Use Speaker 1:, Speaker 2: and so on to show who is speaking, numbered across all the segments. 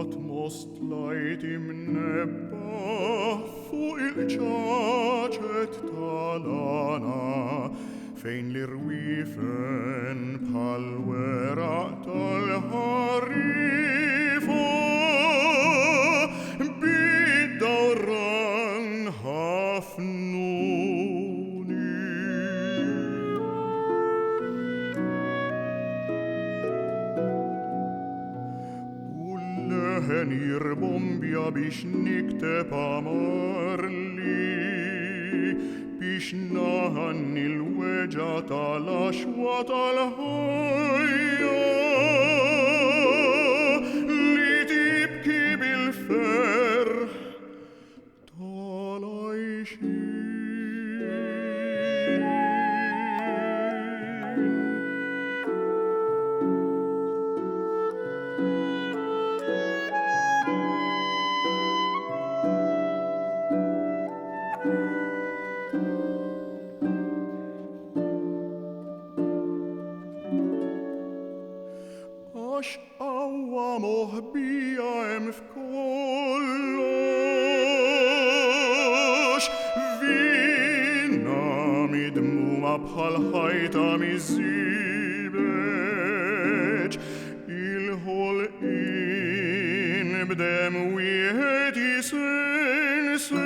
Speaker 1: Most light im nebba fu il-ċaċet tal-għana fejn l-irwiefen bħal-weraq tal-ħarifa bid-dawran ħafnuni. Leħen jirbombja biex nikteb amarli biex naħanni l-weġa tal-axwa tal-ħajja li tibki bil-ferħ tal-għajxin. Għax għawa moħbija hemm f'kollox, vina midmuma bħal ħajta miżibeġ, il-ħolqien b'dem wieħed jisensel.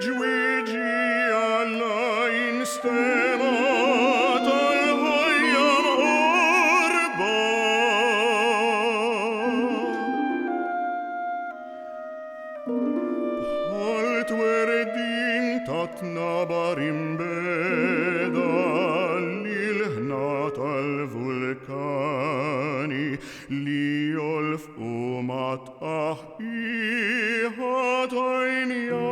Speaker 1: Ġwieġi għallajn stema tal-ħajja mqorba, bħal twerdin ta' tnabar imbeda li l-ħna tal-vulkani li jolfqu ma' tqaħħiħa tajnija.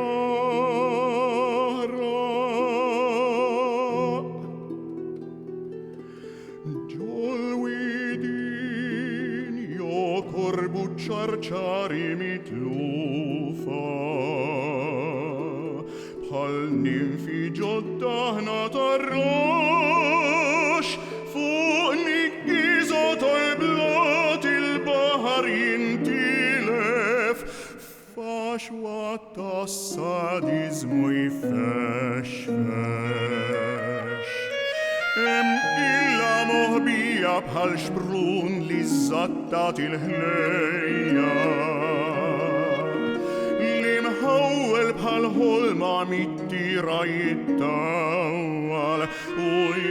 Speaker 1: ċarċari mitlufa bħal ninfi ġoddaħna tarrox fuq nikkiża tal-blat il-baħar jintilef f'għaxwa tas-sadizmu jfexfex. Illa moħbija bħal xprun li zattat il-ħlejja li mħawel bħal ħolma mittira jittawal u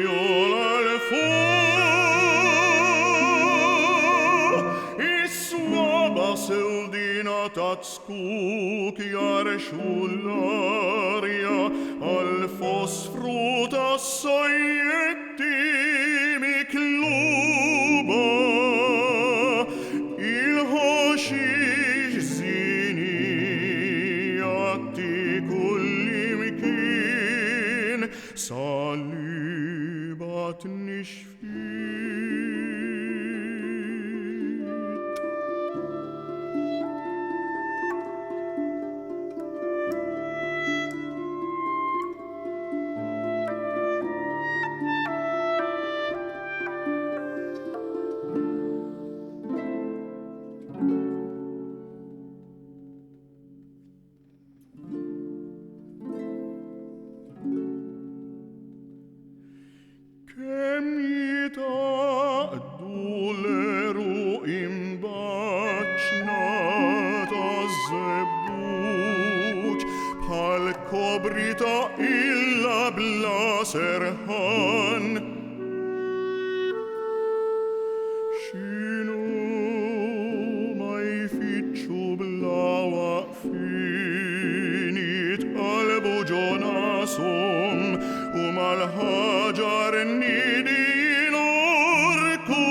Speaker 1: jola l-fuq is-swaba sewdina ta' tskuk jarxu l-arja għal-fosfru tas-sajjetti mikluba il-ħoxix zini jatti kullimkien salibat nixfit. Kem jitaqdu l-eru imbaċnata zebbuċ bħal kobri ta' illa bla serħan. Xinu ma jfittxu bla waqfin jitqalbu ġonasom u mal-ħaġar nidin orku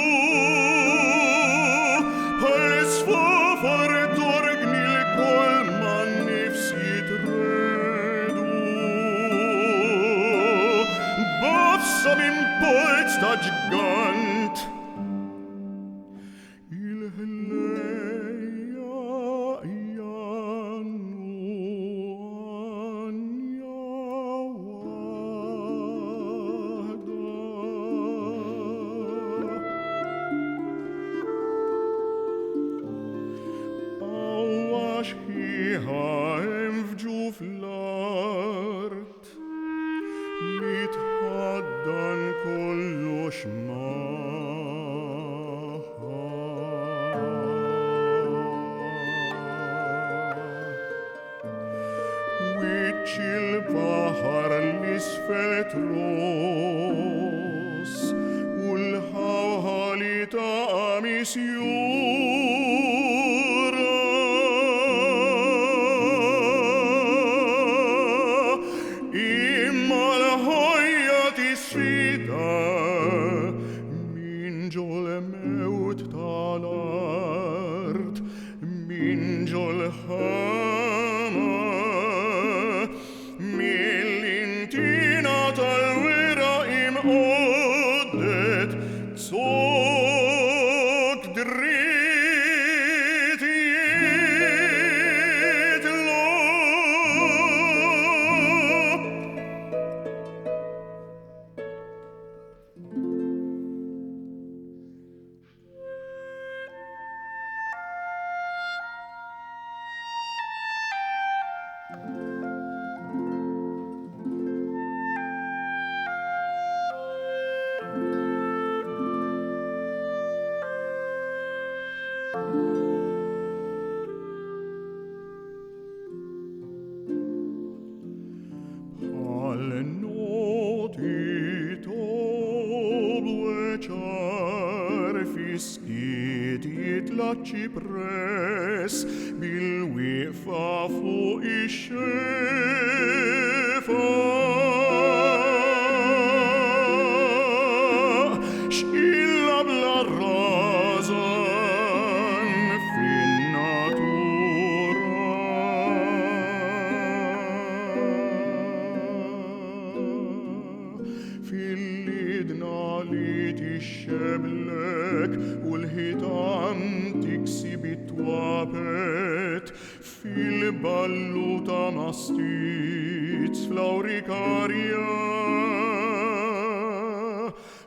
Speaker 1: bħal-sfafar torgni l-kol man nifs jitredu bafsa minn البحر الاسفلت روس والهوها لطعمس يورا إما الهيا تسفيدا من جو الموت طالرت من جو الهما Millintina talwira imqoddet zog dritt jitlo. Alle noti tobluecar fiskit itla cipres bil-wiqfa fuq ix-xefa. X'illa bla razan fil-lidna li tixxeblek u l-ħitan tiksib it-twabet fil-ballu ta' mastitz fl-awrikarja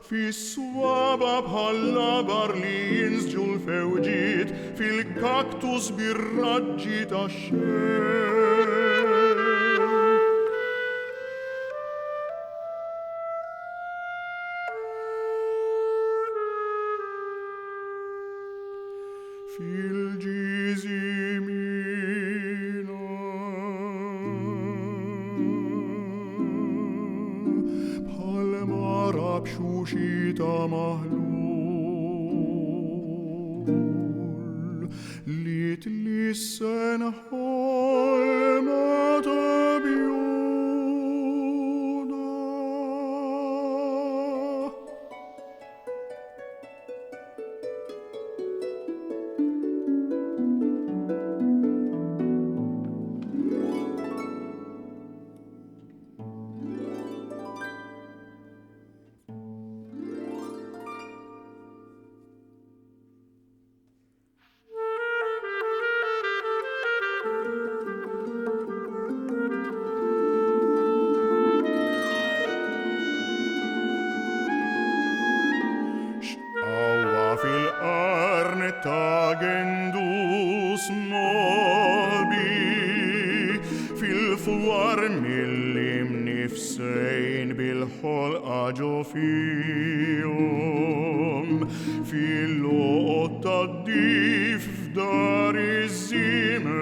Speaker 1: fis-swaba bħall-labar li jinsġu l-fewġiet fil-kaktus bir-raġġi tax-xemx. Fil-ġizimina bħal-ma rabxuxi ta' maħlul li tlissen ħolma ta' bjuda. Fil-qarn ta' gendus molbi fil-fwar mill-imnifsejn bil-ħolqa ġo fihom fil-loqgħod tad-dif f'dar iż-żiemel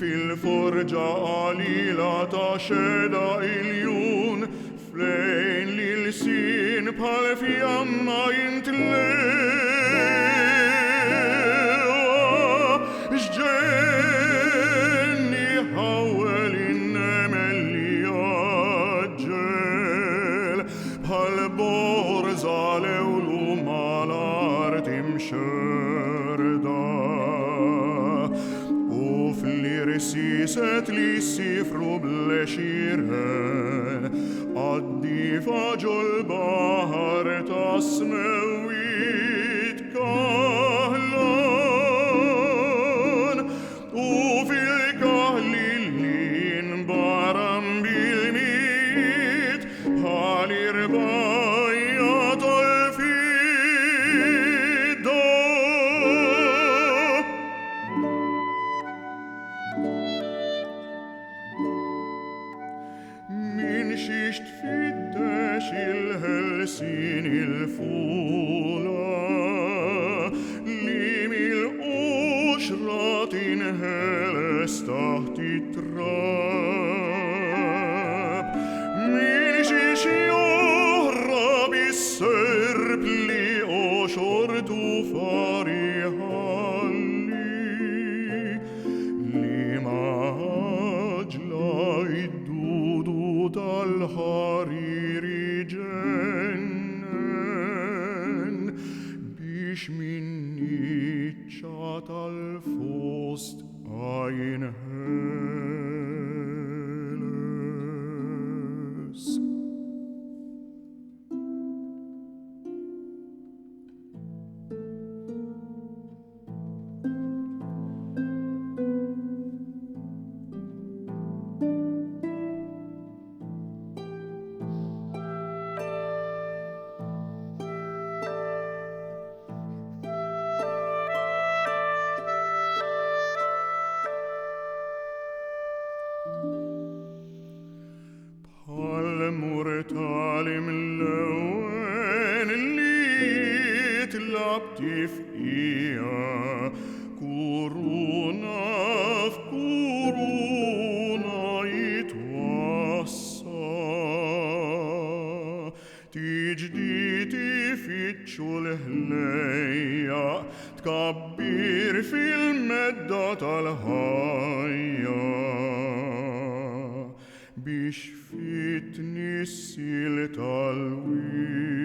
Speaker 1: fil-forġa qalila ta' xeda iljun flejn li l-sin bħal fjamma jintlewa x'ġenni ħawel in-nemel li jaġġel bħal borza lewlu mal-art imxerda u fl-irsiset li sifru blexiren għaddifa ġol-bahar ta' smewit kaħlan u fil-kaħli l-inbaram bil-mit bħal-irbajja tal-fidda. Min xiex tfiddex il-ħelsin min il-fula li mil-uxrat inħeles taħt it-trab min xiex joħrab is-serb li oxortu fariħalli li maħġla id-dudu tal-ħariri ġennen biex minniċċa tal-fost għajn ħeles. Pal-mur tal-imlewen li tlabti f'ija kuruna f'kuruna jitwassa tiġdi tifittxu l-ħlejja tkabbir fil-medda tal-ħajja biex fit nissil tal-wi